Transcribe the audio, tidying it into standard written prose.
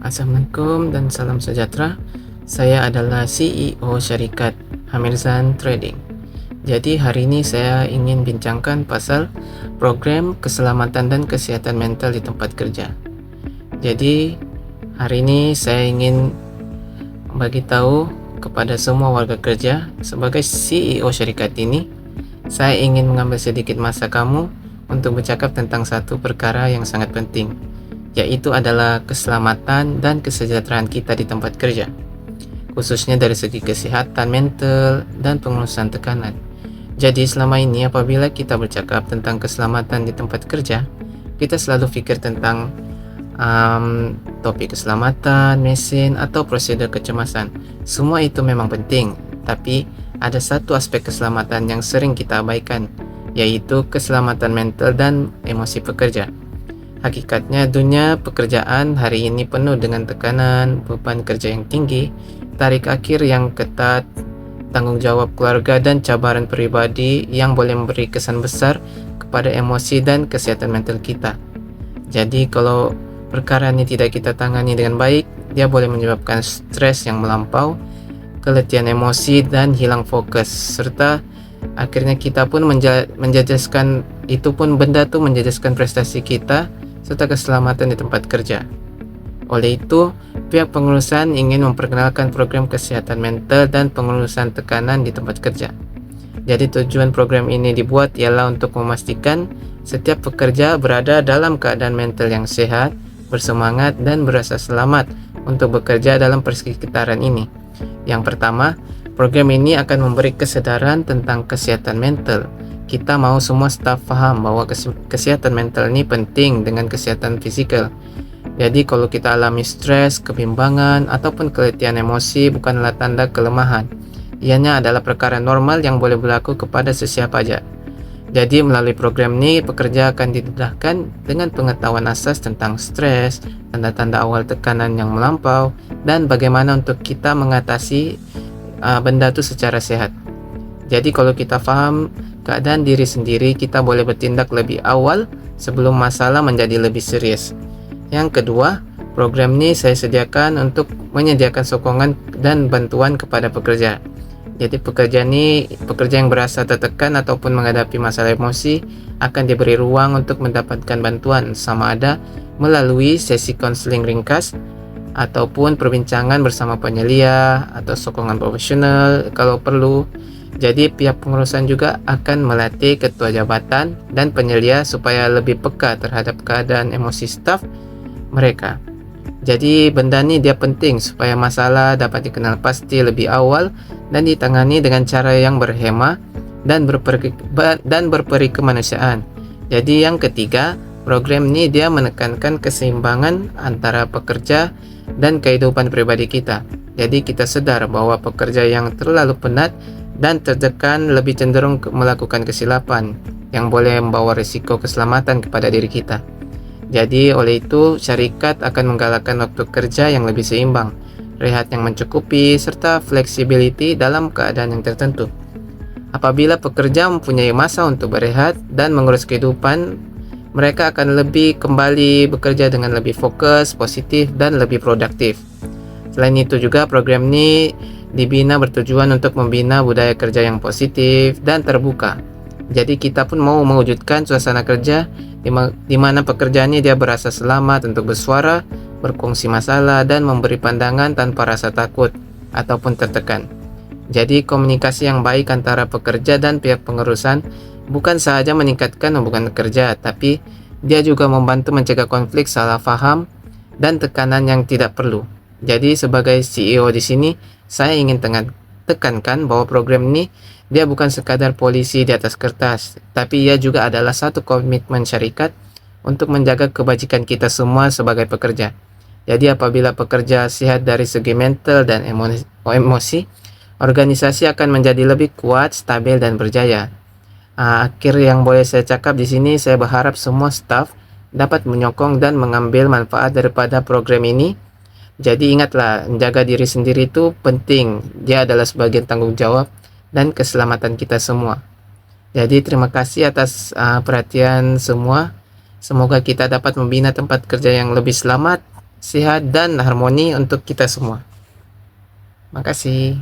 Assalamualaikum dan salam sejahtera. Saya adalah CEO syarikat Hamirzan Trading. Jadi hari ini saya ingin bincangkan pasal program keselamatan dan kesihatan mental di tempat kerja. Jadi hari ini saya ingin bagi tahu kepada semua warga kerja, sebagai CEO syarikat ini, saya ingin mengambil sedikit masa kamu untuk bercakap tentang satu perkara yang sangat penting, yaitu adalah keselamatan dan kesejahteraan kita di tempat kerja, khususnya dari segi kesehatan mental dan pengurusan tekanan. Jadi selama ini apabila kita bercakap tentang keselamatan di tempat kerja, kita selalu pikir tentang topik keselamatan, mesin, atau prosedur kecemasan. Semua itu memang penting, tapi ada satu aspek keselamatan yang sering kita abaikan, yaitu keselamatan mental dan emosi pekerja. Hakikatnya dunia pekerjaan hari ini penuh dengan tekanan, beban kerja yang tinggi, tarik akhir yang ketat, tanggung jawab keluarga, dan cabaran pribadi yang boleh memberi kesan besar kepada emosi dan kesehatan mental kita. Jadi kalau perkara ini tidak kita tangani dengan baik, dia boleh menyebabkan stres yang melampau, keletihan emosi, dan hilang fokus, serta akhirnya kita pun menjejaskan prestasi kita serta keselamatan di tempat kerja. Oleh itu, pihak pengurusan ingin memperkenalkan program kesehatan mental dan pengurusan tekanan di tempat kerja. Jadi tujuan program ini dibuat ialah untuk memastikan setiap pekerja berada dalam keadaan mental yang sehat, bersemangat, dan berasa selamat untuk bekerja dalam persekitaran ini. Yang pertama, program ini akan memberi kesadaran tentang kesehatan mental. Kita mau semua staf paham bahwa kesehatan mental ini penting dengan kesehatan fisikal. Jadi kalau kita alami stres, kebimbangan, ataupun keletihan emosi bukanlah tanda kelemahan. Ianya adalah perkara normal yang boleh berlaku kepada sesiapa saja. Jadi melalui program ini, pekerja akan didedahkan dengan pengetahuan asas tentang stres, tanda-tanda awal tekanan yang melampau, dan bagaimana untuk kita mengatasi benda itu secara sehat. Jadi kalau kita paham keadaan diri sendiri, kita boleh bertindak lebih awal sebelum masalah menjadi lebih serius. Yang kedua, program ini saya sediakan untuk menyediakan sokongan dan bantuan kepada pekerja. Jadi pekerja yang berasa tertekan ataupun menghadapi masalah emosi akan diberi ruang untuk mendapatkan bantuan, sama ada melalui sesi konseling ringkas ataupun perbincangan bersama penyelia atau sokongan profesional kalau perlu. Jadi pihak pengurusan juga akan melatih ketua jabatan dan penyelia supaya lebih peka terhadap keadaan emosi staf mereka. Jadi benda ini dia penting supaya masalah dapat dikenal pasti lebih awal dan ditangani dengan cara yang berhema dan berperi kemanusiaan. Jadi yang ketiga, program ini dia menekankan keseimbangan antara pekerja dan kehidupan pribadi kita. Jadi kita sadar bahwa pekerja yang terlalu penat dan tertekan lebih cenderung melakukan kesilapan yang boleh membawa risiko keselamatan kepada diri kita. Jadi oleh itu syarikat akan menggalakkan waktu kerja yang lebih seimbang, rehat yang mencukupi, serta fleksibilitas dalam keadaan yang tertentu. Apabila pekerja mempunyai masa untuk berehat dan mengurus kehidupan, mereka akan lebih kembali bekerja dengan lebih fokus, positif, dan lebih produktif. Selain itu juga program ini dibina bertujuan untuk membina budaya kerja yang positif dan terbuka. Jadi kita pun mau mewujudkan suasana kerja di mana pekerjaannya dia berasa selamat untuk bersuara, berkongsi masalah, dan memberi pandangan tanpa rasa takut ataupun tertekan. Jadi komunikasi yang baik antara pekerja dan pihak pengurusan bukan sahaja meningkatkan hubungan kerja, tapi dia juga membantu mencegah konflik salah paham dan tekanan yang tidak perlu. Jadi sebagai CEO di sini, saya ingin tekankan bahwa program ini dia bukan sekadar polisi di atas kertas, tapi ia juga adalah satu komitmen syarikat untuk menjaga kebajikan kita semua sebagai pekerja. Jadi apabila pekerja sehat dari segi mental dan emosi, organisasi akan menjadi lebih kuat, stabil, dan berjaya. Akhir yang boleh saya cakap di sini, saya berharap semua staf dapat menyokong dan mengambil manfaat daripada program ini. Jadi ingatlah, menjaga diri sendiri itu penting. Dia adalah sebagian tanggung jawab dan keselamatan kita semua. Jadi terima kasih atas perhatian semua. Semoga kita dapat membina tempat kerja yang lebih selamat, sehat, dan harmoni untuk kita semua. Makasih.